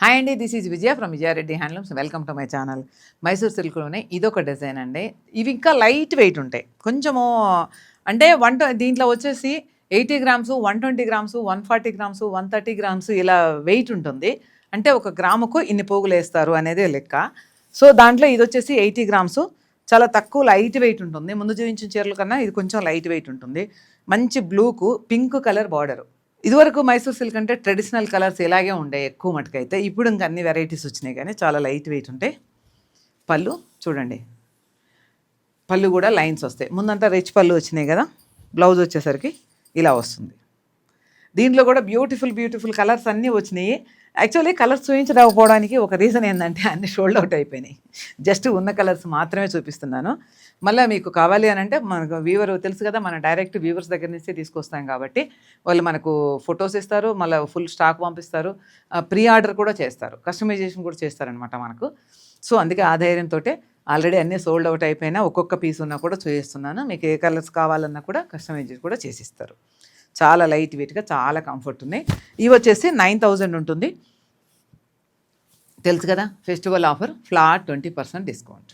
Hi అండి, this is Vijaya from Vijaya Reddy handlooms. Welcome to my channel. Mysore సిల్క్లోనే ఇదొక డిజైన్ అండి. ఇవి ఇంకా లైట్ వెయిట్ ఉంటాయి కొంచెము. అంటే దీంట్లో వచ్చేసి 80 గ్రామ్స్, 120 గ్రామ్స్, 140 గ్రామ్స్, 130 గ్రామ్స్ ఇలా వెయిట్ ఉంటుంది. అంటే ఒక గ్రాముకు ఇన్ని పోగులు వేస్తారు అనేదే లెక్క. సో దాంట్లో ఇది వచ్చేసి 80 గ్రామ్స్, చాలా తక్కువ లైట్ వెయిట్ ఉంటుంది. ముందు చూపించిన చీరల కన్నా ఇది కొంచెం లైట్ వెయిట్ ఉంటుంది. మంచి బ్లూకు పింక్ కలర్ బార్డరు. ఇదివరకు మైసూర్ సిల్క్ అంటే ట్రెడిషనల్ కలర్స్ ఇలాగే ఉండే ఎక్కువ మటుకైతే. ఇప్పుడు ఇంకా అన్ని వెరైటీస్ వచ్చినాయి కానీ చాలా లైట్ వెయిట్ ఉంటాయి. పళ్ళు చూడండి, పళ్ళు కూడా లైన్స్ వస్తాయి. ముందంతా రిచ్ పళ్ళు వచ్చినాయి కదా, బ్లౌజ్ వచ్చేసరికి ఇలా వస్తుంది. దీంట్లో కూడా బ్యూటిఫుల్ కలర్స్ అన్నీ వచ్చినాయి. యాక్చువల్లీ కలర్స్ చూపించకపోవడానికి ఒక రీజన్ ఏంటంటే అన్ని షోల్డ్ అవుట్ అయిపోయినాయి. జస్ట్ ఉన్న కలర్స్ మాత్రమే చూపిస్తున్నాను. మళ్ళీ మీకు కావాలి అని అంటే మనకు వీవర్ తెలుసు కదా, మనం డైరెక్ట్ వీవర్స్ దగ్గర నుంచే తీసుకొస్తాం కాబట్టి వాళ్ళు మనకు ఫొటోస్ ఇస్తారు, మళ్ళీ ఫుల్ స్టాక్ పంపిస్తారు, ప్రీ ఆర్డర్ కూడా చేస్తారు, కస్టమైజేషన్ కూడా చేస్తారనమాట మనకు. సో అందుకే ఆ ధైర్యంతో ఆల్రెడీ అన్నీ సోల్డ్ అవుట్ అయిపోయినా ఒక్కొక్క పీస్ ఉన్నా కూడా చూపిస్తున్నాను. మీకు ఏ కలర్స్ కావాలన్నా కూడా కస్టమైజేషన్ కూడా చేసిస్తారు. చాలా లైట్ వెయిట్గా చాలా కంఫర్ట్ ఉన్నాయి. ఇవి వచ్చేసి 9000 ఉంటుంది. తెలుసు కదా, ఫెస్టివల్ ఆఫర్, ఫ్లాట్ 20% డిస్కౌంట్.